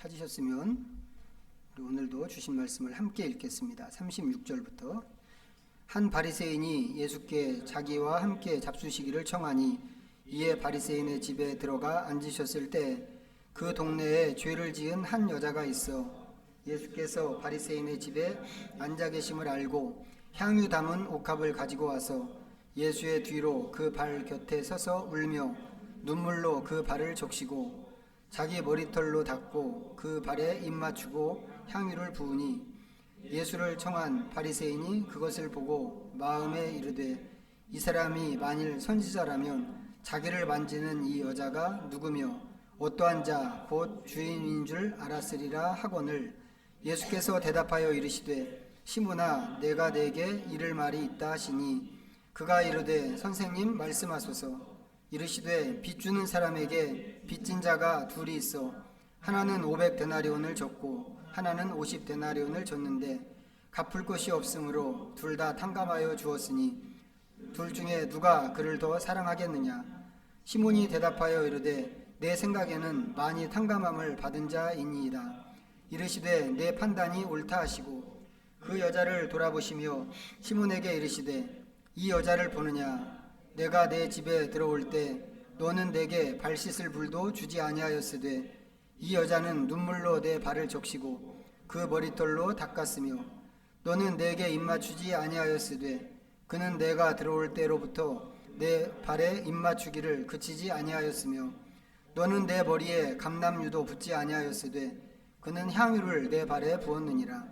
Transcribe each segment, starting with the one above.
찾으셨으면 우리 오늘도 주신 말씀을 함께 읽겠습니다. 36절부터 한 바리새인이 예수께 자기와 함께 잡수시기를 청하니 이에 바리새인의 집에 들어가 앉으셨을 때 그 동네에 죄를 지은 한 여자가 있어 예수께서 바리새인의 집에 앉아 계심을 알고 향유 담은 옥합을 가지고 와서 예수의 뒤로 그 발 곁에 서서 울며 눈물로 그 발을 적시고 자기 머리털로 닦고 그 발에 입 맞추고 향유를 부으니 예수를 청한 바리새인이 그것을 보고 마음에 이르되 이 사람이 만일 선지자라면 자기를 만지는 이 여자가 누구며 어떠한 자 곧 주인인 줄 알았으리라 하거늘 예수께서 대답하여 이르시되 시몬아 내가 네게 이를 말이 있다 하시니 그가 이르되 선생님 말씀하소서. 이르시되 빚 주는 사람에게 빚진 자가 둘이 있어 하나는 500데나리온을 졌고 하나는 50데나리온을 졌는데 갚을 것이 없으므로 둘 다 탕감하여 주었으니 둘 중에 누가 그를 더 사랑하겠느냐. 시몬이 대답하여 이르되 내 생각에는 많이 탕감함을 받은 자이니이다. 이르시되 내 판단이 옳다 하시고 그 여자를 돌아보시며 시몬에게 이르시되 이 여자를 보느냐. 내가 내 집에 들어올 때 너는 내게 발 씻을 물도 주지 아니하였으되 이 여자는 눈물로 내 발을 적시고 그 머리털로 닦았으며 너는 내게 입 맞추지 아니하였으되 그는 내가 들어올 때로부터 내 발에 입 맞추기를 그치지 아니하였으며 너는 내 머리에 감람유도 붓지 아니하였으되 그는 향유를 내 발에 부었느니라.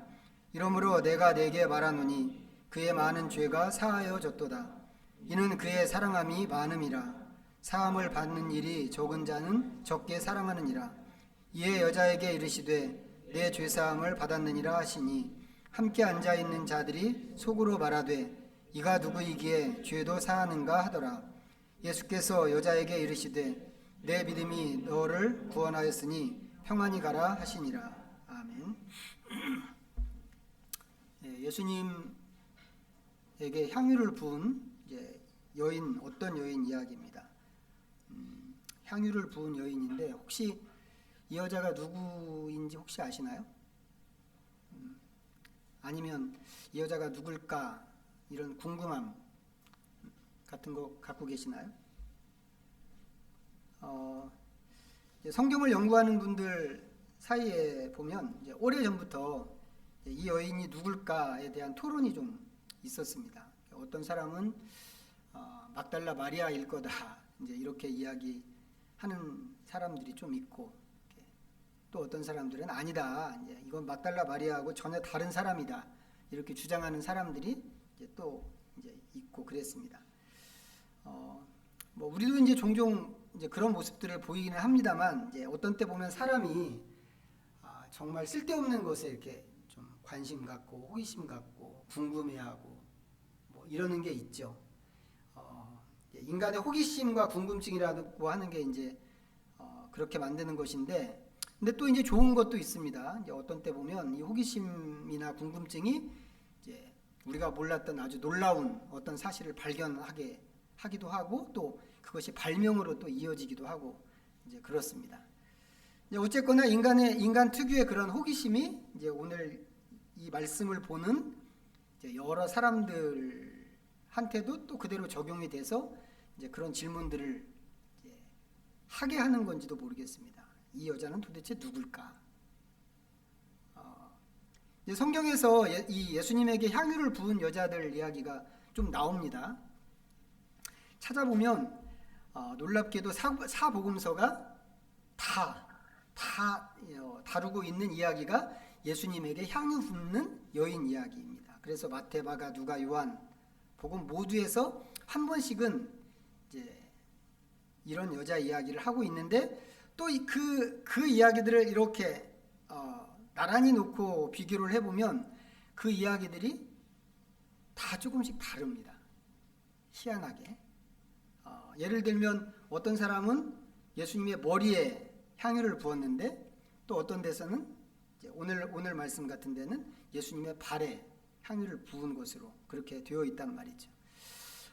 이러므로 내가 네게 말하노니 그의 많은 죄가 사하여졌도다. 이는 그의 사랑함이 많음이라. 사함을 받는 일이 적은 자는 적게 사랑하느니라. 이에 여자에게 이르시되 내 죄사함을 받았느니라 하시니 함께 앉아있는 자들이 속으로 말하되 이가 누구이기에 죄도 사하는가 하더라. 예수께서 여자에게 이르시되 내 믿음이 너를 구원하였으니 평안히 가라 하시니라. 아멘. 예수님에게 향유를 부은 여인, 어떤 여인 이야기입니다. 향유를 부은 여인인데 혹시 이 여자가 누구인지 혹시 아시나요? 아니면 이 여자가 누굴까 이런 궁금함 같은 거 갖고 계시나요? 성경을 연구하는 분들 사이에 보면 이제 오래전부터 이 여인이 누굴까에 대한 토론이 좀 있었습니다. 어떤 사람은 막달라 마리아일 거다 이제 이렇게 이야기하는 사람들이 좀 있고 또 어떤 사람들은 아니다 이제 이건 막달라 마리아하고 전혀 다른 사람이다 이렇게 주장하는 사람들이 이제 또 이제 있고 그랬습니다. 뭐 우리도 이제 종종 이제 그런 모습들을 보이기는 합니다만 이제 어떤 때 보면 사람이 정말 쓸데없는 것에 이렇게 좀 관심 갖고 호기심 갖고 궁금해하고 뭐 이러는 게 있죠. 인간의 호기심과 궁금증이라고 하는 게 이제 그렇게 만드는 것인데, 근데 또 이제 좋은 것도 있습니다. 이제 어떤 때 보면 이 호기심이나 궁금증이 이제 우리가 몰랐던 아주 놀라운 어떤 사실을 발견하게 하기도 하고 또 그것이 발명으로 또 이어지기도 하고 이제 그렇습니다. 이제 어쨌거나 인간 특유의 그런 호기심이 이제 오늘 이 말씀을 보는 이제 여러 사람들한테도 또 그대로 적용이 돼서 이제 그런 질문들을 이제 하게 하는 건지도 모르겠습니다. 이 여자는 도대체 누굴까? 이제 성경에서 이 예수님에게 향유를 부은 여자들 이야기가 좀 나옵니다. 찾아보면 놀랍게도 사복음서가 다 다루고 있는 이야기가 예수님에게 향유 붓는 여인 이야기입니다. 그래서 마태, 마가, 누가, 요한 복음 모두에서 한 번씩은 이제 이런 여자 이야기를 하고 있는데 또 그 이야기들을 이렇게 나란히 놓고 비교를 해보면 그 이야기들이 다 조금씩 다릅니다. 희한하게. 예를 들면 어떤 사람은 예수님의 머리에 향유를 부었는데 또 어떤 데서는 이제 오늘 말씀 같은 데는 예수님의 발에 향유를 부은 것으로 그렇게 되어 있단 말이죠.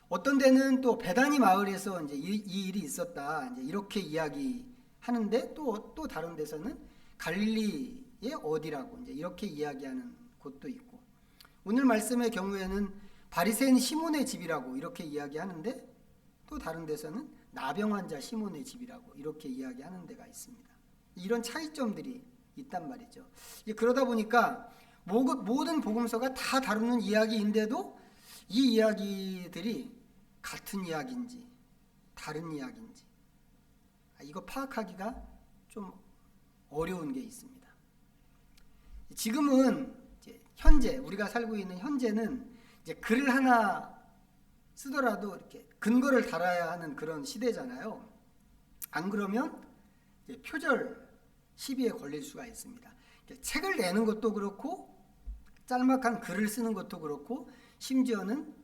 어떤 데는 또 베다니 마을에서 이제 이 일이 있었다 이제 이렇게 이야기하는데 또 다른 데서는 갈릴리의 어디라고 이제 이렇게 이야기하는 곳도 있고, 오늘 말씀의 경우에는 바리새인 시몬의 집이라고 이렇게 이야기하는데, 또 다른 데서는 나병 환자 시몬의 집이라고 이렇게 이야기하는 데가 있습니다. 이런 차이점들이 있단 말이죠. 그러다 보니까 모든 복음서가 다 다루는 이야기인데도 이 이야기들이 같은 이야기인지 다른 이야기인지 이거 파악하기가 좀 어려운 게 있습니다. 지금은 이제 현재 우리가 살고 있는 현재는 이제 글을 하나 쓰더라도 이렇게 근거를 달아야 하는 그런 시대잖아요. 안 그러면 이제 표절 시비에 걸릴 수가 있습니다. 책을 내는 것도 그렇고 짤막한 글을 쓰는 것도 그렇고 심지어는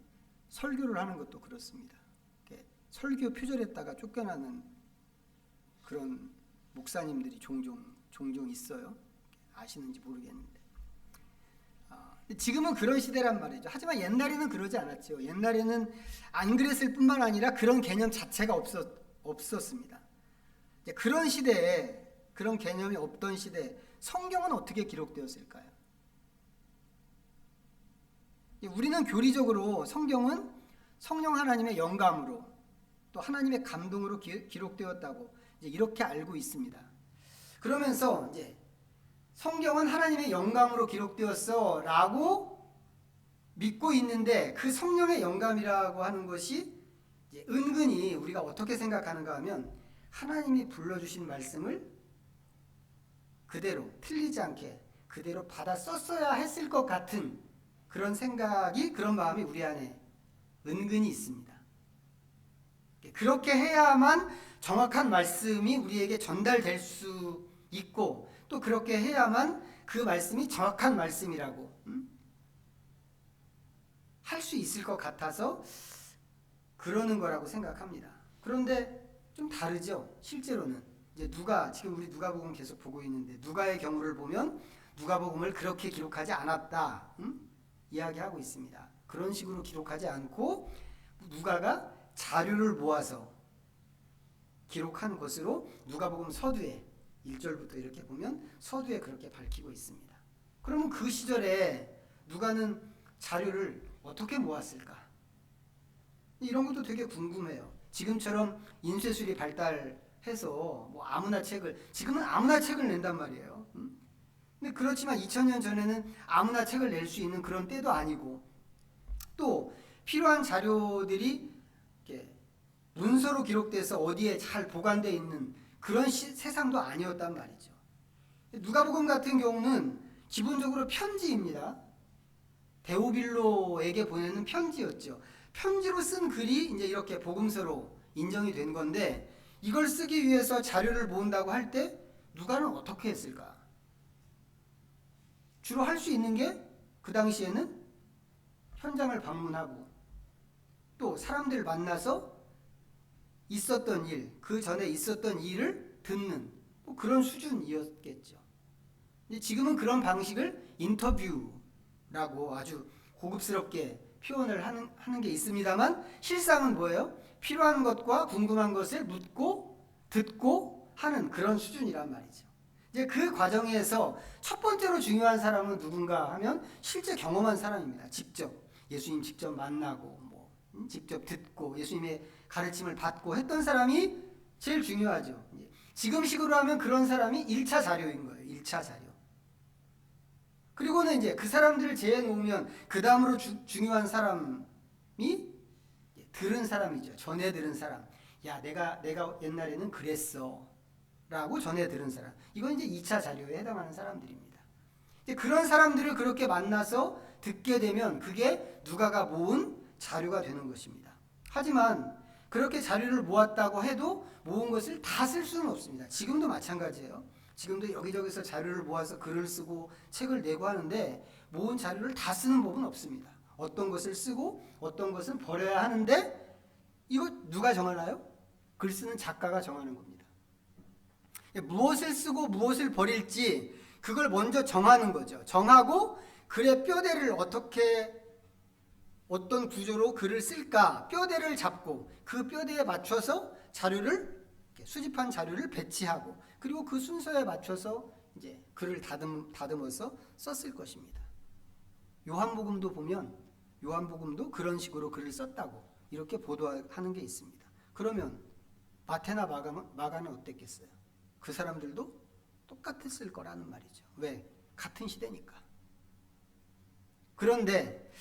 설교를 하는 것도 그렇습니다. 설교 표절했다가 쫓겨나는 그런 목사님들이 종종 있어요. 아시는지 모르겠는데. 지금은 그런 시대란 말이죠. 하지만 옛날에는 그러지 않았죠. 옛날에는 안 그랬을 뿐만 아니라 그런 개념 자체가 없었습니다. 그런 시대에, 그런 개념이 없던 시대에 성경은 어떻게 기록되었을까요? 우리는 교리적으로 성경은 성령 하나님의 영감으로 또 하나님의 감동으로 기록되었다고 이렇게 알고 있습니다. 그러면서 이제 성경은 하나님의 영감으로 기록되었어 라고 믿고 있는데, 그 성령의 영감이라고 하는 것이 이제 은근히 우리가 어떻게 생각하는가 하면 하나님이 불러주신 말씀을 그대로 틀리지 않게 그대로 받아 썼어야 했을 것 같은 그런 생각이, 그런 마음이 우리 안에 은근히 있습니다. 그렇게 해야만 정확한 말씀이 우리에게 전달될 수 있고, 또 그렇게 해야만 그 말씀이 정확한 말씀이라고 할 수 있을 것 같아서 그러는 거라고 생각합니다. 그런데 좀 다르죠. 실제로는 이제 지금 우리 누가복음 계속 보고 있는데, 누가의 경우를 보면 누가복음을 그렇게 기록하지 않았다 이야기하고 있습니다. 그런 식으로 기록하지 않고 누가가 자료를 모아서 기록한 것으로 누가복음 서두에 1절부터 이렇게 보면 서두에 그렇게 밝히고 있습니다. 그러면 그 시절에 누가는 자료를 어떻게 모았을까? 이런 것도 되게 궁금해요. 지금처럼 인쇄술이 발달해서 뭐 아무나 지금은 아무나 책을 낸단 말이에요. 근데 그렇지만 2000년 전에는 아무나 책을 낼 수 있는 그런 때도 아니고, 또 필요한 자료들이 이렇게 문서로 기록돼서 어디에 잘 보관되어 있는 그런 세상도 아니었단 말이죠. 누가복음 같은 경우는 기본적으로 편지입니다. 데오빌로에게 보내는 편지였죠. 편지로 쓴 글이 이제 이렇게 복음서로 인정이 된 건데, 이걸 쓰기 위해서 자료를 모은다고 할 때 누가는 어떻게 했을까? 주로 할 수 있는 게 그 당시에는 현장을 방문하고 또 사람들 만나서 있었던 일, 그 전에 있었던 일을 듣는 뭐 그런 수준이었겠죠. 지금은 그런 방식을 인터뷰라고 아주 고급스럽게 표현을 하는 게 있습니다만, 실상은 뭐예요? 필요한 것과 궁금한 것을 묻고 듣고 하는 그런 수준이란 말이죠. 이제 그 과정에서 첫 번째로 중요한 사람은 누군가 하면 실제 경험한 사람입니다. 예수님 직접 만나고 직접 듣고 예수님의 가르침을 받고 했던 사람이 제일 중요하죠. 지금식으로 하면 그런 사람이 1차 자료인 거예요. 1차 자료. 그리고는 이제 그 사람들을 제해놓으면 그 다음으로 중요한 사람이 들은 사람이죠. 전해 들은 사람. 야, 내가 옛날에는 그랬어 라고 전해 들은 사람. 이건 이제 2차 자료에 해당하는 사람들입니다. 그런 사람들을 그렇게 만나서 듣게 되면 그게 누가가 모은 자료가 되는 것입니다. 하지만 그렇게 자료를 모았다고 해도 모은 것을 다 쓸 수는 없습니다. 지금도 마찬가지예요. 지금도 여기저기서 자료를 모아서 글을 쓰고 책을 내고 하는데, 모은 자료를 다 쓰는 법은 없습니다. 어떤 것을 쓰고 어떤 것은 버려야 하는데, 이거 누가 정하나요? 글 쓰는 작가가 정하는 겁니다. 무엇을 쓰고 무엇을 버릴지 그걸 먼저 정하는 거죠. 정하고 글의 뼈대를 어떤 구조로 글을 쓸까 뼈대를 잡고 그 뼈대에 맞춰서 수집한 자료를 배치하고, 그리고 그 순서에 맞춰서 이제 글을 다듬어서 썼을 것입니다. 요한복음도 보면 요한복음도 그런 식으로 글을 썼다고 이렇게 보도하는 게 있습니다. 그러면 마태나 마가는 어땠겠어요? 그 사람들도 똑같았을 거라는 말이죠. 왜? 같은 시대니까. 그런데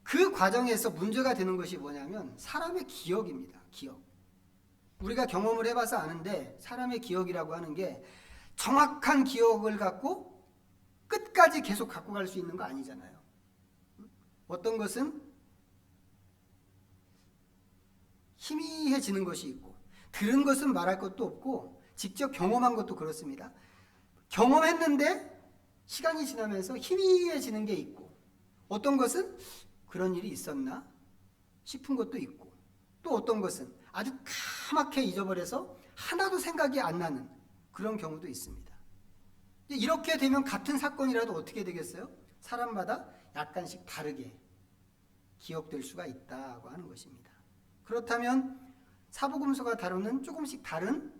그 과정에서 문제가 되는 것이 뭐냐면 사람의 기억입니다. 기억. 우리가 경험을 해봐서 아는데 사람의 기억이라고 하는 게 정확한 기억을 갖고 끝까지 계속 갖고 갈 수 있는 거 아니잖아요. 어떤 것은 희미해지는 것이 있고 들은 것은 말할 것도 없고 직접 경험한 것도 그렇습니다. 경험했는데 시간이 지나면서 희미해지는 게 있고 어떤 것은 그런 일이 있었나 싶은 것도 있고 또 어떤 것은 아주 까맣게 잊어버려서 하나도 생각이 안 나는 그런 경우도 있습니다. 이렇게 되면 같은 사건이라도 어떻게 되겠어요? 사람마다 약간씩 다르게 기억될 수가 있다고 하는 것입니다. 그렇다면 사복음서가 다루는 조금씩 다른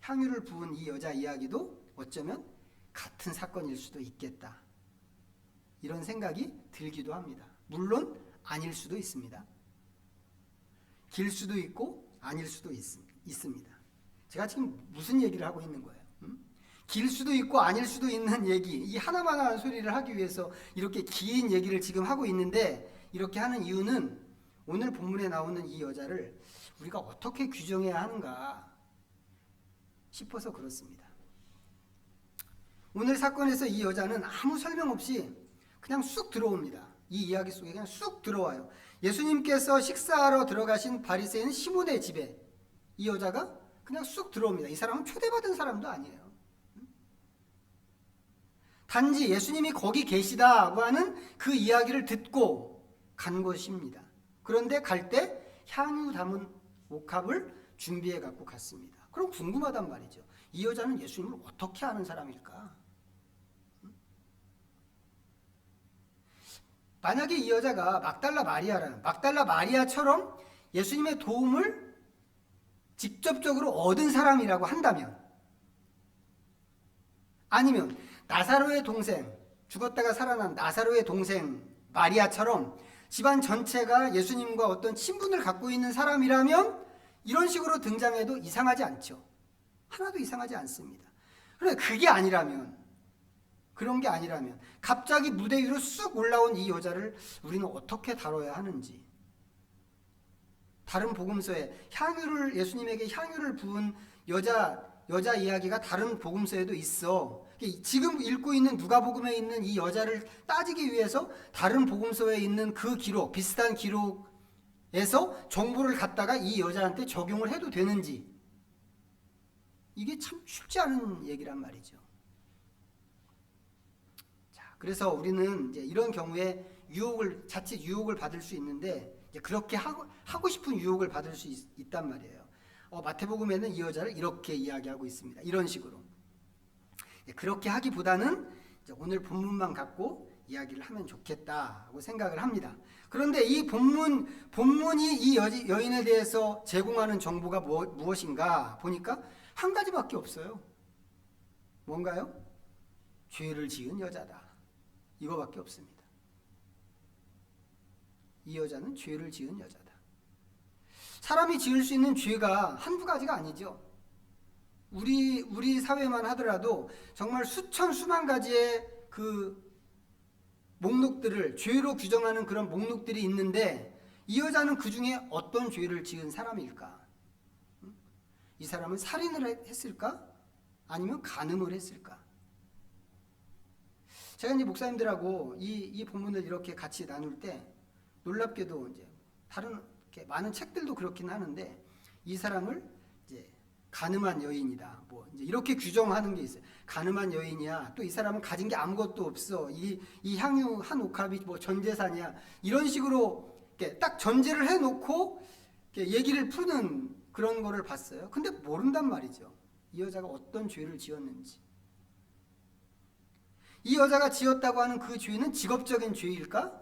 향유를 부은 이 여자 이야기도 어쩌면 같은 사건일 수도 있겠다. 이런 생각이 들기도 합니다. 물론 아닐 수도 있습니다. 길 수도 있고 아닐 수도 있습니다. 제가 지금 무슨 얘기를 하고 있는 거예요? 길 수도 있고 아닐 수도 있는 얘기, 이 하나만한 소리를 하기 위해서 이렇게 긴 얘기를 지금 하고 있는데 이렇게 하는 이유는 오늘 본문에 나오는 이 여자를 우리가 어떻게 규정해야 하는가 싶어서 그렇습니다. 오늘 사건에서 이 여자는 아무 설명 없이 그냥 쑥 들어옵니다. 이 이야기 속에 그냥 쑥 들어와요. 예수님께서 식사하러 들어가신 바리새인 시몬의 집에 이 여자가 그냥 쑥 들어옵니다. 이 사람은 초대받은 사람도 아니에요. 단지 예수님이 거기 계시다고 하는 그 이야기를 듣고 간 것입니다. 그런데 갈 때 향유 담은 옥합을 준비해 갖고 갔습니다. 그럼 궁금하단 말이죠. 이 여자는 예수님을 어떻게 아는 사람일까? 만약에 이 여자가 막달라 마리아처럼 예수님의 도움을 직접적으로 얻은 사람이라고 한다면, 아니면 나사로의 동생, 죽었다가 살아난 나사로의 동생 마리아처럼 집안 전체가 예수님과 어떤 친분을 갖고 있는 사람이라면 이런 식으로 등장해도 이상하지 않죠. 하나도 이상하지 않습니다. 그런데 그게 아니라면, 그런 게 아니라면 갑자기 무대 위로 쑥 올라온 이 여자를 우리는 어떻게 다뤄야 하는지, 다른 복음서에 예수님에게 향유를 부은 여자 이야기가 다른 복음서에도 있어. 지금 읽고 있는 누가복음에 있는 이 여자를 따지기 위해서 다른 복음서에 있는 그 기록, 비슷한 기록에서 정보를 갖다가 이 여자한테 적용을 해도 되는지, 이게 참 쉽지 않은 얘기란 말이죠. 자, 그래서 우리는 이제 이런 경우에 자칫 유혹을 받을 수 있는데, 이제 그렇게 하고 싶은 유혹을 받을 수 있단 말이에요. 마태복음에는 이 여자를 이렇게 이야기하고 있습니다. 이런 식으로. 그렇게 하기보다는 이제 오늘 본문만 갖고 이야기를 하면 좋겠다고 생각을 합니다. 그런데 이 본문이 이 여인에 대해서 제공하는 정보가 무엇인가 보니까 한 가지밖에 없어요. 뭔가요? 죄를 지은 여자다. 이거밖에 없습니다. 이 여자는 죄를 지은 여자다. 사람이 지을 수 있는 죄가 한두 가지가 아니죠. 우리 사회만 하더라도 정말 수만 가지의 그 목록들을 죄로 규정하는 그런 목록들이 있는데 이 여자는 그 중에 어떤 죄를 지은 사람일까? 이 사람은 살인을 했을까? 아니면 간음을 했을까? 제가 이제 목사님들하고 이 본문을 이렇게 같이 나눌 때 놀랍게도 이제 다른 많은 책들도 그렇긴 하는데 이 사람을 이제 간음한 여인이다, 뭐 이제 이렇게 규정하는 게 있어요. 간음한 여인이야. 또 이 사람은 가진 게 아무것도 없어. 이 향유 한 옥합이 뭐 전 재산이야. 이런 식으로 딱 전제를 해놓고 얘기를 푸는 그런 거를 봤어요. 근데 모른단 말이죠. 이 여자가 어떤 죄를 지었는지. 이 여자가 지었다고 하는 그 죄는 직업적인 죄일까?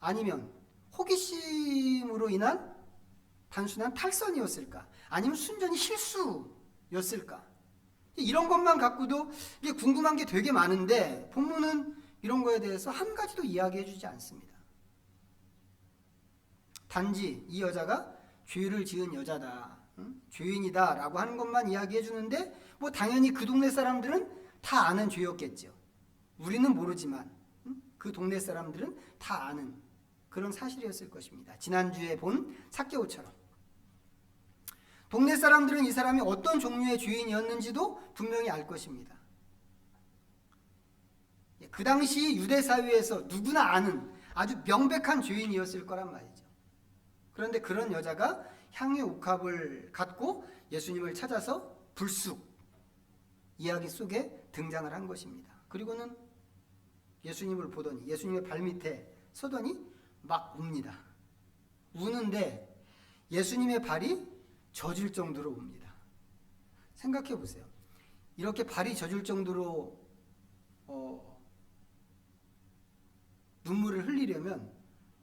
아니면 호기심으로 인한 단순한 탈선이었을까? 아니면 순전히 실수였을까? 이런 것만 갖고도 이게 궁금한 게 되게 많은데 본문은 이런 거에 대해서 한 가지도 이야기해 주지 않습니다. 단지 이 여자가 죄를 지은 여자다, 죄인이다 라고 하는 것만 이야기해 주는데 뭐 당연히 그 동네 사람들은 다 아는 죄였겠죠. 우리는 모르지만 그 동네 사람들은 다 아는 그런 사실이었을 것입니다. 지난주에 본 삭개오처럼 동네 사람들은 이 사람이 어떤 종류의 죄인이었는지도 분명히 알 것입니다. 그 당시 유대 사회에서 누구나 아는 아주 명백한 죄인이었을 거란 말이죠. 그런데 그런 여자가 향유 옥합을 갖고 예수님을 찾아서 불쑥 이야기 속에 등장을 한 것입니다. 그리고는 예수님을 보더니 예수님의 발밑에 서더니 막 웁니다. 우는데 예수님의 발이 젖을 정도로 웁니다. 생각해 보세요. 이렇게 발이 젖을 정도로 눈물을 흘리려면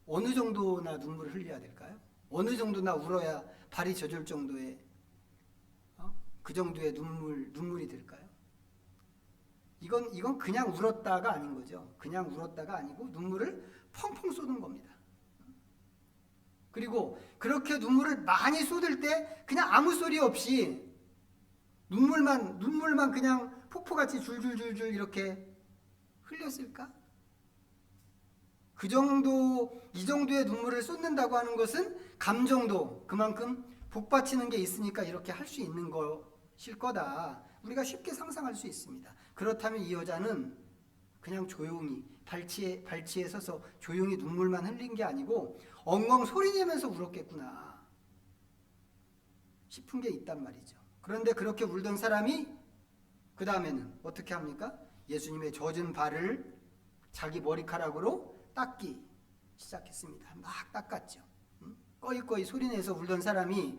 어느 정도나 눈물을 흘려야 될까요? 어느 정도나 울어야 발이 젖을 정도의 그 정도의 눈물이 될까요? 이건 그냥 울었다가 아닌 거죠. 그냥 울었다가 아니고 눈물을 펑펑 쏟은 겁니다. 그리고 그렇게 눈물을 많이 쏟을 때 그냥 아무 소리 없이 눈물만 그냥 폭포같이 줄줄줄줄 이렇게 흘렸을까? 이 정도의 눈물을 쏟는다고 하는 것은 감정도 그만큼 복받치는 게 있으니까 이렇게 할 수 있는 것일 거다. 우리가 쉽게 상상할 수 있습니다. 그렇다면 이 여자는 그냥 조용히 발치에 서서 조용히 눈물만 흘린 게 아니고 엉엉 소리내면서 울었겠구나 싶은 게 있단 말이죠. 그런데 그렇게 울던 사람이 그 다음에는 어떻게 합니까? 예수님의 젖은 발을 자기 머리카락으로 닦기 시작했습니다. 막 닦았죠. 꺼이꺼이 소리내서 울던 사람이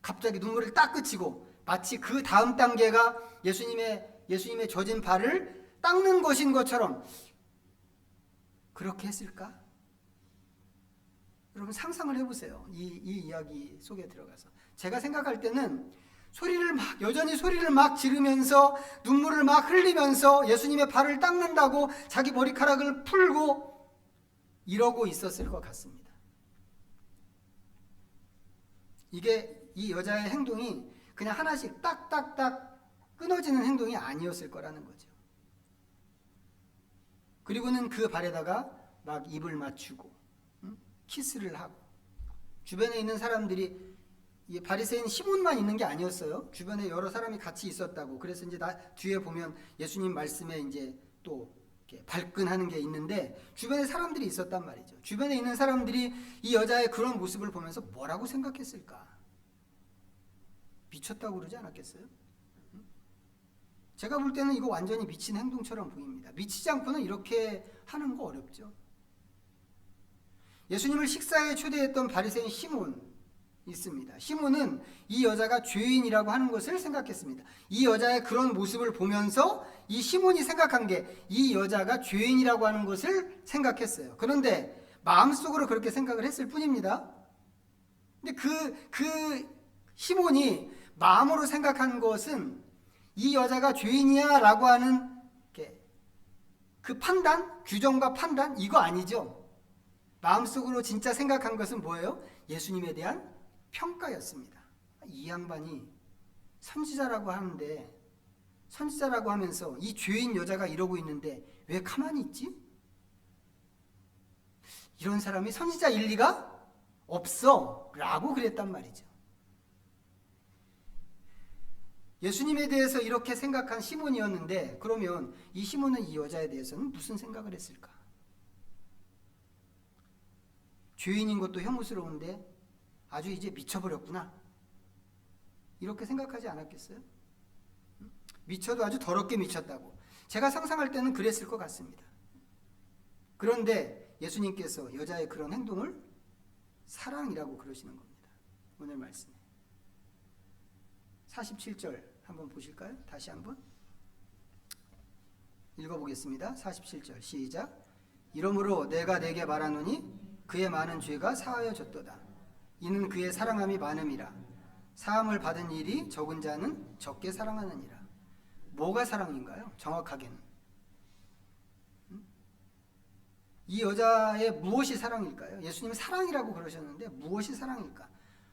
갑자기 눈물을 딱 그치고 마치 그 다음 단계가 예수님의 젖은 발을 닦는 것인 것처럼 그렇게 했을까? 여러분 상상을 해보세요. 이 이야기 속에 들어가서 제가 생각할 때는 여전히 소리를 막 지르면서 눈물을 막 흘리면서 예수님의 발을 닦는다고 자기 머리카락을 풀고 이러고 있었을 것 같습니다. 이 여자의 행동이 그냥 하나씩 딱딱딱 끊어지는 행동이 아니었을 거라는 거죠. 그리고는 그 발에다가 막 입을 맞추고 키스를 하고 주변에 있는 사람들이 바리새인 시몬만 있는 게 아니었어요. 주변에 여러 사람이 같이 있었다고. 그래서 이제 뒤에 보면 예수님 말씀에 이제 또 이렇게 발끈하는 게 있는데 주변에 사람들이 있었단 말이죠. 주변에 있는 사람들이 이 여자의 그런 모습을 보면서 뭐라고 생각했을까? 미쳤다고 그러지 않았겠어요? 제가 볼 때는 이거 완전히 미친 행동처럼 보입니다. 미치지 않고는 이렇게 하는 거 어렵죠. 예수님을 식사에 초대했던 바리새인 시몬 있습니다. 시몬은 이 여자가 죄인이라고 하는 것을 생각했습니다. 이 여자의 그런 모습을 보면서 이 시몬이 생각한 게 이 여자가 죄인이라고 하는 것을 생각했어요. 그런데 마음속으로 그렇게 생각을 했을 뿐입니다. 근데 그 시몬이 마음으로 생각한 것은 이 여자가 죄인이야 라고 하는 그 판단, 규정과 판단 이거 아니죠. 마음속으로 진짜 생각한 것은 뭐예요? 예수님에 대한 평가였습니다. 이 양반이 선지자라고 하는데 선지자라고 하면서 이 죄인 여자가 이러고 있는데 왜 가만히 있지? 이런 사람이 선지자일 리가 없어 라고 그랬단 말이죠. 예수님에 대해서 이렇게 생각한 시몬이었는데 그러면 이 시몬은 이 여자에 대해서는 무슨 생각을 했을까? 죄인인 것도 혐오스러운데 아주 이제 미쳐버렸구나 이렇게 생각하지 않았겠어요? 미쳐도 아주 더럽게 미쳤다고 제가 상상할 때는 그랬을 것 같습니다. 그런데 예수님께서 여자의 그런 행동을 사랑이라고 그러시는 겁니다. 오늘 말씀에 47절 한번 보실까요? 다시 한번 읽어보겠습니다. 47절 시작. 이러므로 내가 네게 말하노니 그의 많은 죄가 사하여졌도다. 이는 그의 사랑함이 많음이라. 사함을 받은 일이 적은 자는 적게 사랑하느니라. 뭐가 사랑인가요? 정확하게는 이 여자의 무엇이 사랑일까요? 예수님은 사랑이라고 그러셨는데 무엇이 사랑일까?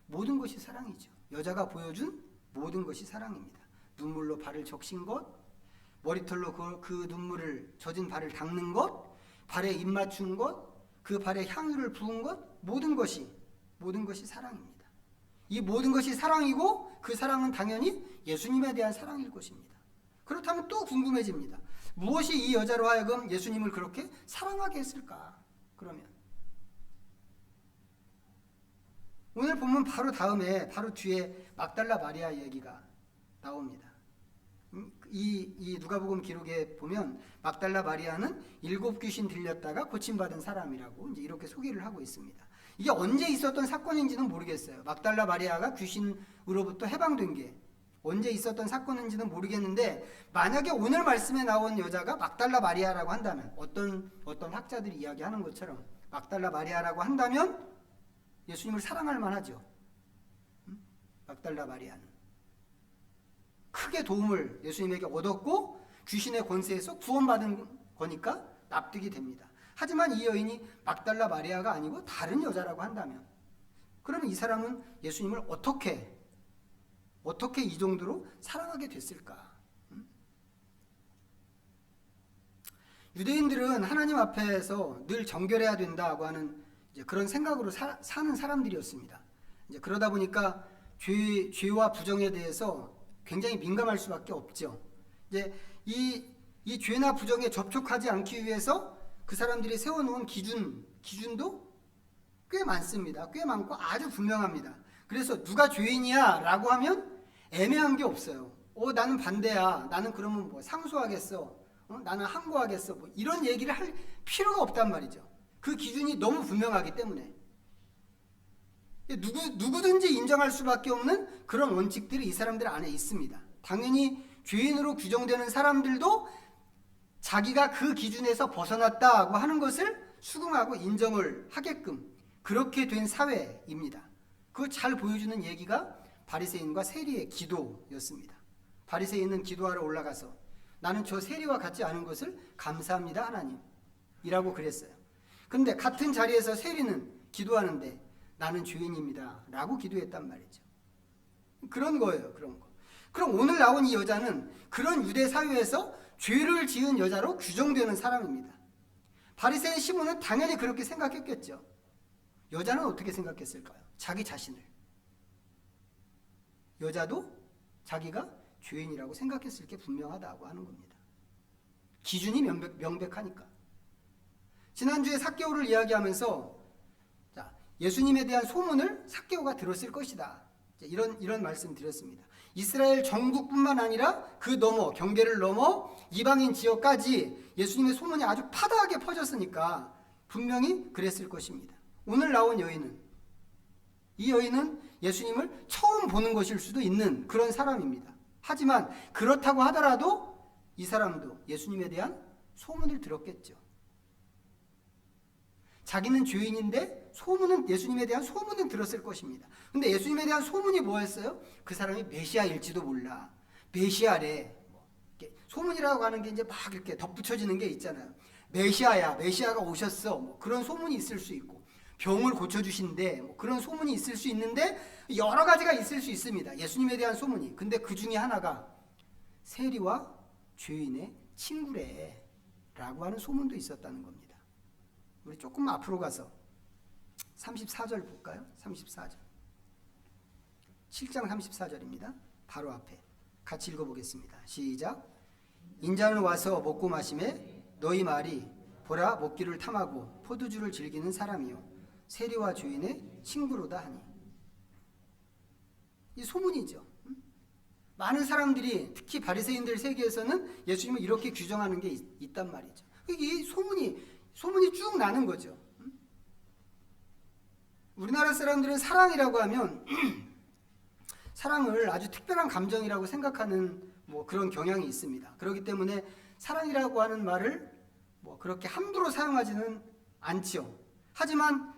모든 것이 사랑이죠. 여자가 보여준 모든 것이 사랑입니다. 눈물로 발을 적신 것, 머리털로 그 눈물을 젖은 발을 닦는 것, 발에 입 맞춘 것, 그 발에 향유를 부은 것, 모든 것이 사랑입니다. 이 모든 것이 사랑이고 그 사랑은 당연히 예수님에 대한 사랑일 것입니다. 그렇다면 또 궁금해집니다. 무엇이 이 여자로 하여금 예수님을 그렇게 사랑하게 했을까? 그러면 오늘 보면 바로 다음에 바로 뒤에 막달라 마리아 얘기가 나옵니다. 이 누가복음 기록에 보면 막달라 마리아는 7 귀신 들렸다가 고침받은 사람이라고 이제 이렇게 소개를 하고 있습니다. 이게 언제 있었던 사건인지는 모르겠어요. 막달라 마리아가 귀신으로부터 해방된 게 언제 있었던 사건인지는 모르겠는데 만약에 오늘 말씀에 나온 여자가 막달라 마리아라고 한다면 어떤 학자들이 이야기하는 것처럼 막달라 마리아라고 한다면 예수님을 사랑할 만하죠. 막달라 마리아는 크게 도움을 예수님에게 얻었고 귀신의 권세에서 구원받은 거니까 납득이 됩니다. 하지만 이 여인이 막달라 마리아가 아니고 다른 여자라고 한다면 그러면 이 사람은 예수님을 어떻게 이 정도로 사랑하게 됐을까? 유대인들은 하나님 앞에서 늘 정결해야 된다고 하는 이제 그런 생각으로 사는 사람들이었습니다. 이제 그러다 보니까 죄와 부정에 대해서 굉장히 민감할 수밖에 없죠. 이제 이 죄나 부정에 접촉하지 않기 위해서 그 사람들이 세워놓은 기준도 꽤 많습니다. 꽤 많고 아주 분명합니다. 그래서 누가 죄인이야 라고 하면 애매한 게 없어요. 나는 반대야. 나는 그러면 뭐 상소하겠어. 나는 항고하겠어. 뭐 이런 얘기를 할 필요가 없단 말이죠. 그 기준이 너무 분명하기 때문에 누구든지 인정할 수밖에 없는 그런 원칙들이 이 사람들 안에 있습니다. 당연히 죄인으로 규정되는 사람들도 자기가 그 기준에서 벗어났다고 하는 것을 수긍하고 인정을 하게끔 그렇게 된 사회입니다. 그걸 잘 보여주는 얘기가 바리새인과 세리의 기도였습니다. 바리새인은 기도하러 올라가서 나는 저 세리와 같지 않은 것을 감사합니다 하나님 이라고 그랬어요. 근데 같은 자리에서 세리는 기도하는데 나는 죄인입니다 라고 기도했단 말이죠. 그런 거예요. 그런 거. 그럼 오늘 나온 이 여자는 그런 유대 사회에서 죄를 지은 여자로 규정되는 사람입니다. 바리새인 시몬은 당연히 그렇게 생각했겠죠. 여자는 어떻게 생각했을까요? 자기 자신을. 여자도 자기가 죄인이라고 생각했을 게 분명하다고 하는 겁니다. 기준이 명백하니까. 지난주에 삭개오를 이야기하면서 예수님에 대한 소문을 삭개오가 들었을 것이다. 이런 말씀 드렸습니다. 이스라엘 전국뿐만 아니라 그 넘어 경계를 넘어 이방인 지역까지 예수님의 소문이 아주 파다하게 퍼졌으니까 분명히 그랬을 것입니다. 오늘 나온 이 여인은 예수님을 처음 보는 것일 수도 있는 그런 사람입니다. 하지만 그렇다고 하더라도 이 사람도 예수님에 대한 소문을 들었겠죠. 자기는 죄인인데 예수님에 대한 소문은 들었을 것입니다. 근데 예수님에 대한 소문이 뭐였어요? 그 사람이 메시아일지도 몰라. 메시아래. 소문이라고 하는 게 이제 막 이렇게 덧붙여지는 게 있잖아요. 메시아야. 메시아가 오셨어. 뭐 그런 소문이 있을 수 있고. 병을 고쳐주신대. 뭐 그런 소문이 있을 수 있는데 여러 가지가 있을 수 있습니다. 예수님에 대한 소문이. 근데 그 중에 하나가 세리와 죄인의 친구래. 라고 하는 소문도 있었다는 겁니다. 우리 조금 앞으로 가서 34절 볼까요? 34절. 7장 34절입니다. 바로 앞에 같이 읽어보겠습니다. 시작. 인자는 와서 먹고 마시매 너희 말이 보라 먹기를 탐하고 포도주를 즐기는 사람이요 세리와 죄인의 친구로다 하니. 이 소문이죠. 많은 사람들이 특히 바리새인들 세계에서는 예수님을 이렇게 규정하는 게 있단 말이죠. 이게 소문이 쭉 나는 거죠. 우리나라 사람들은 사랑이라고 하면 사랑을 아주 특별한 감정이라고 생각하는 뭐 그런 경향이 있습니다. 그렇기 때문에 사랑이라고 하는 말을 뭐 그렇게 함부로 사용하지는 않죠. 하지만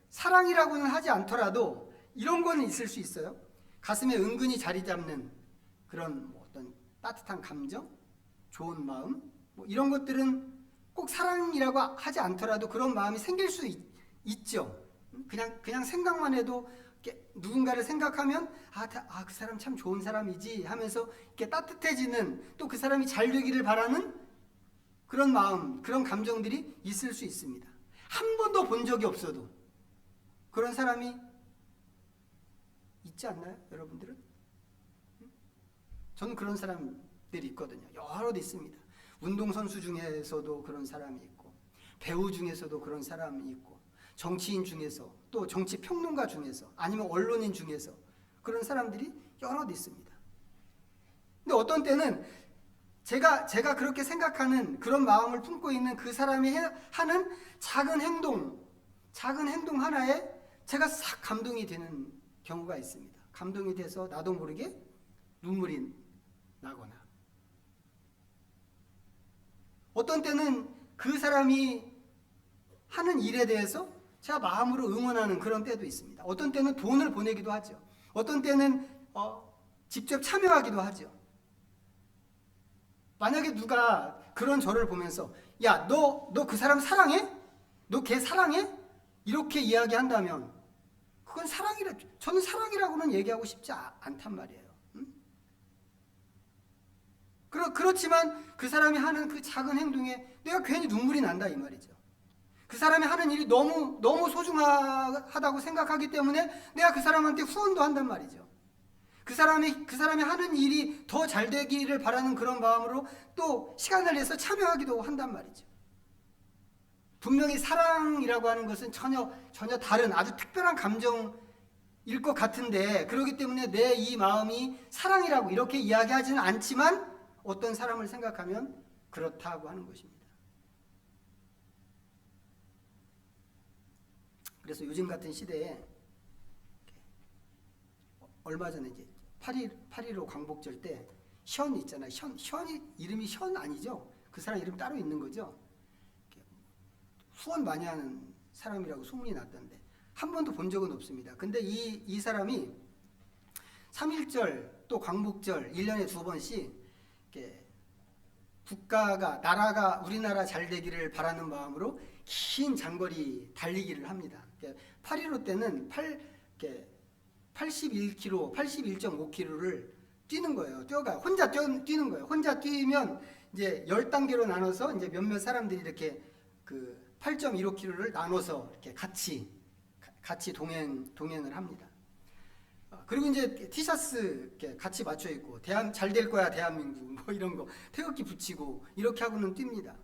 사랑이라고는 하지 않더라도 이런 거는 있을 수 있어요. 가슴에 은근히 자리 잡는 그런 어떤 따뜻한 감정, 좋은 마음, 이런 것들은 꼭 사랑이라고 하지 않더라도 그런 마음이 생길 수 있죠. 그냥 생각만 해도 누군가를 생각하면 그 사람 참 좋은 사람이지 하면서 이렇게 따뜻해지는, 또 그 사람이 잘 되기를 바라는 그런 마음, 그런 감정들이 있을 수 있습니다. 한 번도 본 적이 없어도 그런 사람이 있지 않나요, 여러분들은? 저는 그런 사람들이 있거든요. 여러 있습니다. 운동선수 중에서도 그런 사람이 있고, 배우 중에서도 그런 사람이 있고, 정치인 중에서, 또 정치평론가 중에서, 아니면 언론인 중에서 그런 사람들이 여러 있습니다. 근데 어떤 때는 제가 그렇게 생각하는 그런 마음을 품고 있는 그 사람이 하는 작은 행동 하나에 제가 싹 감동이 되는 경우가 있습니다. 감동이 돼서 나도 모르게 눈물이 나거나, 어떤 때는 그 사람이 하는 일에 대해서 제가 마음으로 응원하는 그런 때도 있습니다. 어떤 때는 돈을 보내기도 하죠. 어떤 때는 직접 참여하기도 하죠. 만약에 누가 그런 저를 보면서 야, 너 그 사람 사랑해? 너 걔 사랑해? 이렇게 이야기한다면 그건 저는 사랑이라고는 얘기하고 싶지 않단 말이에요. 그렇지만 그 사람이 하는 그 작은 행동에 내가 괜히 눈물이 난다 이 말이죠. 그 사람이 하는 일이 너무 소중하다고 생각하기 때문에 내가 그 사람한테 후원도 한단 말이죠. 그 사람이 하는 일이 더 잘 되기를 바라는 그런 마음으로 또 시간을 내서 참여하기도 한단 말이죠. 분명히 사랑이라고 하는 것은 전혀 다른 아주 특별한 감정일 것 같은데, 그렇기 때문에 내 이 마음이 사랑이라고 이렇게 이야기하지는 않지만 어떤 사람을 생각하면 그렇다고 하는 것입니다. 그래서 요즘 같은 시대에 얼마 전에 이제 8.15 광복절 때 현 있잖아요. 현이 이름이 현 아니죠? 그 사람 이름 따로 있는 거죠. 후원 많이 하는 사람이라고 소문이 났던데 한 번도 본 적은 없습니다. 근데 이 사람이 3.1절 또 광복절 1년에 2번씩 나라가 우리나라 잘 되기를 바라는 마음으로 긴 장거리 달리기를 합니다. 8.15 때는 81km, 81.5km를 뛰는 거예요. 혼자 뛰는 거예요. 혼자 뛰면 이제 10단계로 나눠서 이제 몇몇 사람들이 이렇게 그 8.15km를 나눠서 이렇게 같이 동행을 합니다. 그리고 이제 티셔츠 이렇게 같이 맞춰 입고 잘 될 거야 대한민국 이런 거 태극기 붙이고 이렇게 하고는 뜁니다.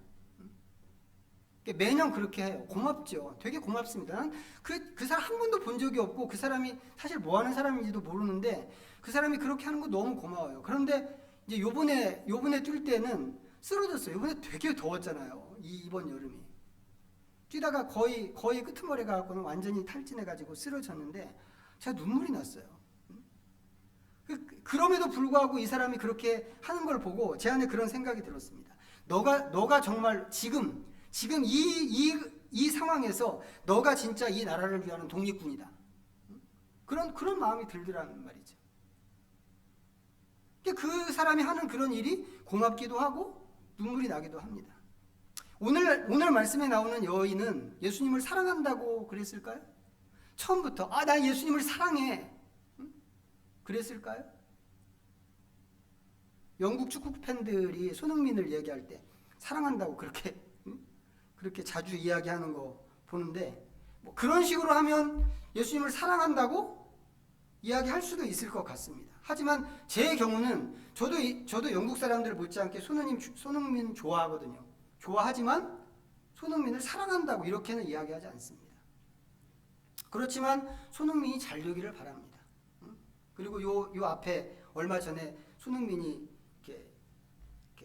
매년 그렇게 해요. 고맙죠. 되게 고맙습니다. 난 그 사람 한 번도 본 적이 없고 그 사람이 사실 뭐 하는 사람인지도 모르는데 그 사람이 그렇게 하는 거 너무 고마워요. 그런데 이제 요번에 뛸 때는 쓰러졌어요. 요번에 되게 더웠잖아요. 이번 여름이. 뛰다가 거의 끄트머리 가고는 완전히 탈진해가지고 쓰러졌는데 제가 눈물이 났어요. 그럼에도 불구하고 이 사람이 그렇게 하는 걸 보고 제 안에 그런 생각이 들었습니다. 너가 정말 지금 이 상황에서 너가 진짜 이 나라를 위하는 독립군이다. 그런 마음이 들더라는 말이죠. 그 사람이 하는 그런 일이 고맙기도 하고 눈물이 나기도 합니다. 오늘 말씀에 나오는 여인은 예수님을 사랑한다고 그랬을까요? 처음부터 나 예수님을 사랑해 그랬을까요? 영국 축구 팬들이 손흥민을 얘기할 때 사랑한다고 그렇게 자주 이야기하는 거 보는데 그런 식으로 하면 예수님을 사랑한다고 이야기할 수도 있을 것 같습니다. 하지만 제 경우는 저도 영국 사람들 못지않게 손흥민 좋아하거든요. 좋아하지만 손흥민을 사랑한다고 이렇게는 이야기하지 않습니다. 그렇지만 손흥민이 잘 되기를 바랍니다. 그리고 요 앞에 얼마 전에 손흥민이 이렇게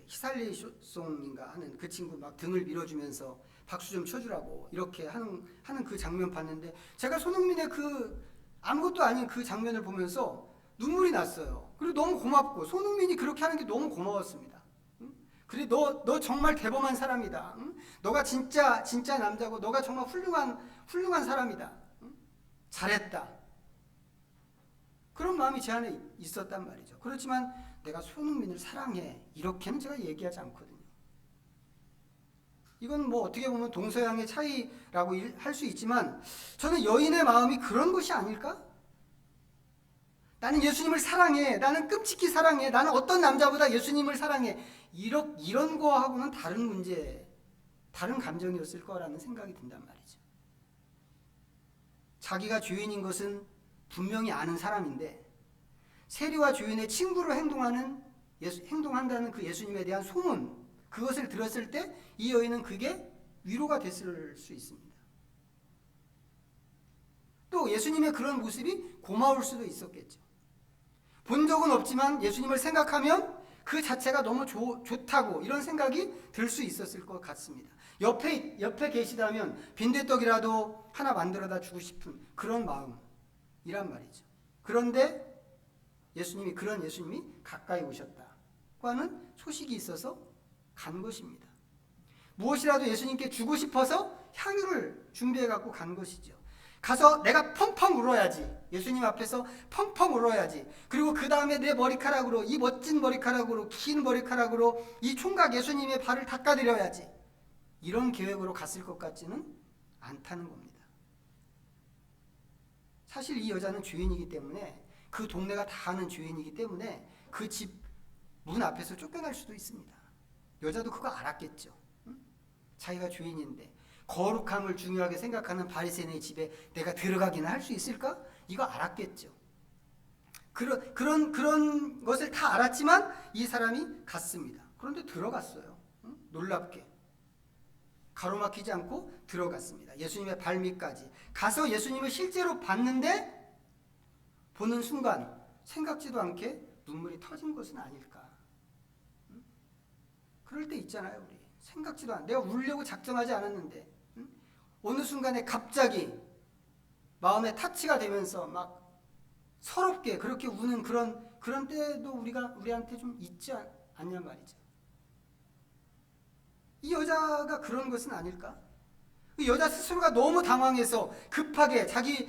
히살리송인가 하는 그 친구 막 등을 밀어주면서 박수 좀 쳐주라고 이렇게 하는 그 장면 봤는데 제가 손흥민의 그 아무것도 아닌 그 장면을 보면서 눈물이 났어요. 그리고 너무 고맙고 손흥민이 그렇게 하는 게 너무 고마웠습니다. 그래 너 정말 대범한 사람이다. 너가 진짜 남자고 너가 정말 훌륭한 사람이다. 잘했다. 그런 마음이 제 안에 있었단 말이죠. 그렇지만 내가 손흥민을 사랑해 이렇게는 제가 얘기하지 않거든요. 이건 뭐 어떻게 보면 동서양의 차이라고 할 수 있지만 저는 여인의 마음이 그런 것이 아닐까? 나는 예수님을 사랑해. 나는 끔찍히 사랑해. 나는 어떤 남자보다 예수님을 사랑해. 이런 거하고는 다른 문제, 다른 감정이었을 거라는 생각이 든단 말이죠. 자기가 죄인인 것은 분명히 아는 사람인데 세리와 죄인의 친구로 행동한다는 그 예수님에 대한 소문, 그것을 들었을 때 이 여인은 그게 위로가 됐을 수 있습니다. 또 예수님의 그런 모습이 고마울 수도 있었겠죠. 본 적은 없지만 예수님을 생각하면 그 자체가 너무 좋다고 이런 생각이 들 수 있었을 것 같습니다. 옆에 계시다면 빈대떡이라도 하나 만들어다 주고 싶은 그런 마음이란 말이죠. 그런데 그런 예수님이 가까이 오셨다고 하는 소식이 있어서 간 것입니다. 무엇이라도 예수님께 주고 싶어서 향유를 준비해 갖고 간 것이죠. 가서 내가 펑펑 울어야지. 예수님 앞에서 펑펑 울어야지. 그리고 그 다음에 내 머리카락으로, 이 멋진 머리카락으로, 긴 머리카락으로 이 총각 예수님의 발을 닦아드려야지. 이런 계획으로 갔을 것 같지는 않다는 겁니다. 사실 이 여자는 죄인이기 때문에, 그 동네가 다 아는 죄인이기 때문에 그 집 문 앞에서 쫓겨날 수도 있습니다. 여자도 그거 알았겠죠. 자기가 죄인인데 거룩함을 중요하게 생각하는 바리새인의 집에 내가 들어가기는 할 수 있을까? 이거 알았겠죠. 그런 것을 다 알았지만 이 사람이 갔습니다. 그런데 들어갔어요. 놀랍게. 가로막히지 않고 들어갔습니다. 예수님의 발밑까지 가서 예수님을 실제로 봤는데 보는 순간 생각지도 않게 눈물이 터진 것은 아닐까. 그럴 때 있잖아요. 우리 생각지도 않아. 내가 울려고 작정하지 않았는데 어느 순간에 갑자기 마음에 타치가 되면서 막 서럽게 그렇게 우는 그런 때도 우리한테 좀 있지 않냐 말이죠. 이 여자가 그런 것은 아닐까? 그 여자 스스로가 너무 당황해서 급하게 자기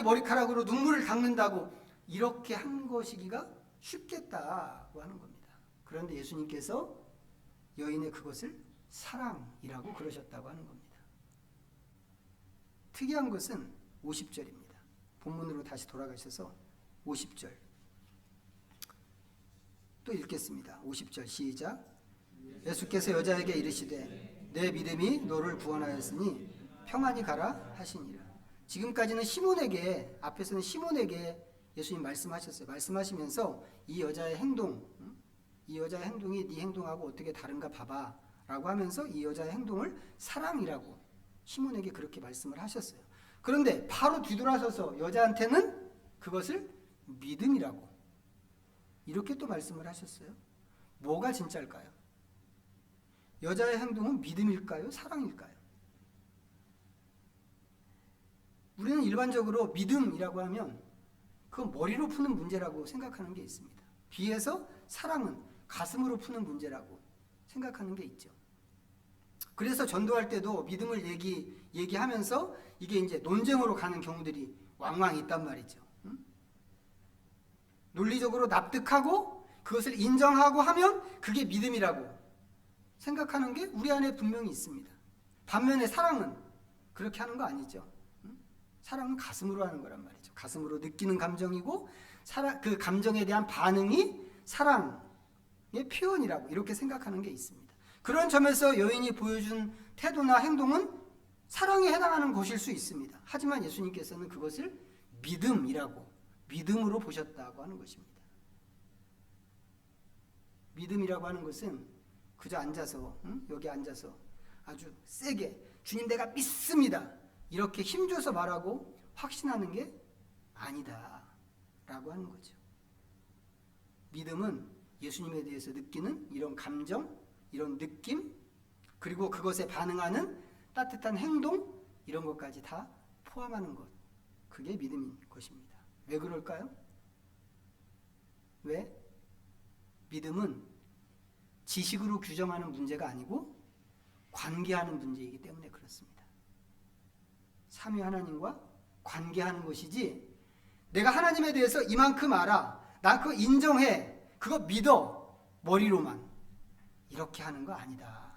머리카락으로 눈물을 닦는다고 이렇게 한 것이기가 쉽겠다고 하는 겁니다. 그런데 예수님께서 여인의 그것을 사랑이라고 그러셨다고 하는 겁니다. 특이한 것은 50절입니다. 본문으로 다시 돌아가셔서 50절 또 읽겠습니다. 50절 시작. 예수께서 여자에게 이르시되 내 믿음이 너를 구원하였으니 평안히 가라 하시니라. 지금까지는 앞에서는 시몬에게 예수님 말씀하셨어요. 말씀하시면서 이 여자의 행동이 네 행동하고 어떻게 다른가 봐봐 라고 하면서 이 여자의 행동을 사랑이라고 시몬에게 그렇게 말씀을 하셨어요. 그런데 바로 뒤돌아서서 여자한테는 그것을 믿음이라고 이렇게 또 말씀을 하셨어요. 뭐가 진짜일까요? 여자의 행동은 믿음일까요? 사랑일까요? 우리는 일반적으로 믿음이라고 하면 그건 머리로 푸는 문제라고 생각하는 게 있습니다. 비해서 사랑은 가슴으로 푸는 문제라고 생각하는 게 있죠. 그래서 전도할 때도 믿음을 얘기하면서 이게 이제 논쟁으로 가는 경우들이 왕왕 있단 말이죠. 논리적으로 납득하고 그것을 인정하고 하면 그게 믿음이라고 생각하는 게 우리 안에 분명히 있습니다. 반면에 사랑은 그렇게 하는 거 아니죠. 사랑은 가슴으로 하는 거란 말이죠. 가슴으로 느끼는 감정이고 그 감정에 대한 반응이 사랑의 표현이라고 이렇게 생각하는 게 있습니다. 그런 점에서 여인이 보여준 태도나 행동은 사랑에 해당하는 것일 수 있습니다. 하지만 예수님께서는 그것을 믿음으로 보셨다고 하는 것입니다. 믿음이라고 하는 것은 그저 여기 앉아서 아주 세게 주님 내가 믿습니다 이렇게 힘줘서 말하고 확신하는 게 아니다 라고 하는 거죠. 믿음은 예수님에 대해서 느끼는 이런 감정, 이런 느낌, 그리고 그것에 반응하는 따뜻한 행동, 이런 것까지 다 포함하는 것, 그게 믿음인 것입니다. 왜 그럴까요? 왜? 믿음은 지식으로 규정하는 문제가 아니고 관계하는 문제이기 때문에 그렇습니다. 삼위 하나님과 관계하는 것이지 내가 하나님에 대해서 이만큼 알아. 나 그거 인정해. 그거 믿어. 머리로만. 이렇게 하는 거 아니다.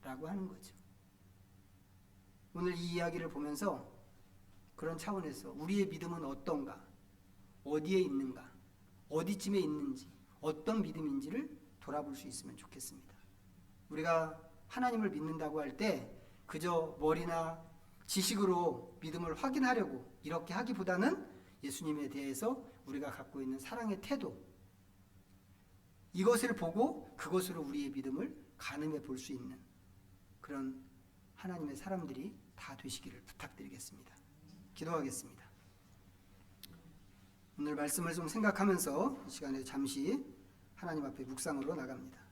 라고 하는 거죠. 오늘 이 이야기를 보면서 그런 차원에서 우리의 믿음은 어떤가? 어디에 있는가? 어디쯤에 있는지, 어떤 믿음인지를 돌아볼 수 있으면 좋겠습니다. 우리가 하나님을 믿는다고 할 때 그저 머리나 지식으로 믿음을 확인하려고 이렇게 하기보다는 예수님에 대해서 우리가 갖고 있는 사랑의 태도, 이것을 보고 그것으로 우리의 믿음을 가늠해 볼 수 있는 그런 하나님의 사람들이 다 되시기를 부탁드리겠습니다. 기도하겠습니다. 오늘 말씀을 좀 생각하면서 이 시간에 잠시 하나님 앞에 묵상으로 나갑니다.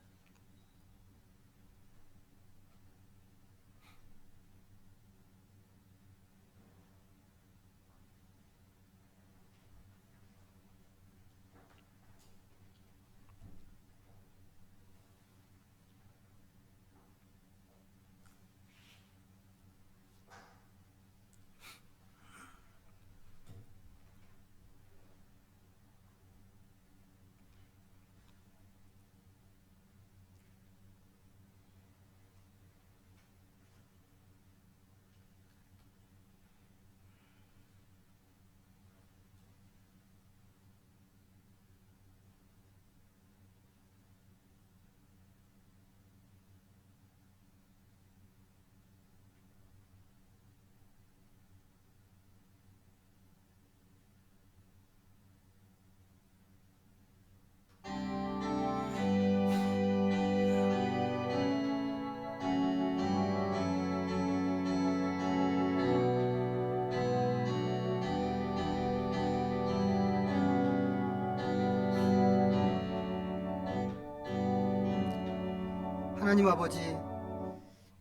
하나님 아버지,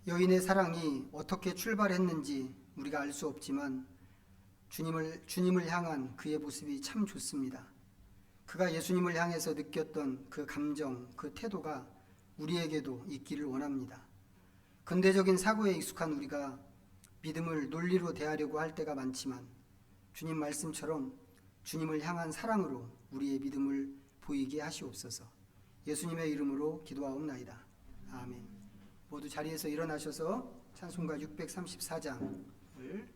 여인의 사랑이 어떻게 출발했는지 우리가 알 수 없지만 주님을 향한 그의 모습이 참 좋습니다. 그가 예수님을 향해서 느꼈던 그 감정, 그 태도가 우리에게도 있기를 원합니다. 근대적인 사고에 익숙한 우리가 믿음을 논리로 대하려고 할 때가 많지만 주님 말씀처럼 주님을 향한 사랑으로 우리의 믿음을 보이게 하시옵소서. 예수님의 이름으로 기도하옵나이다. 아멘. 모두 자리에서 일어나셔서 찬송가 634장을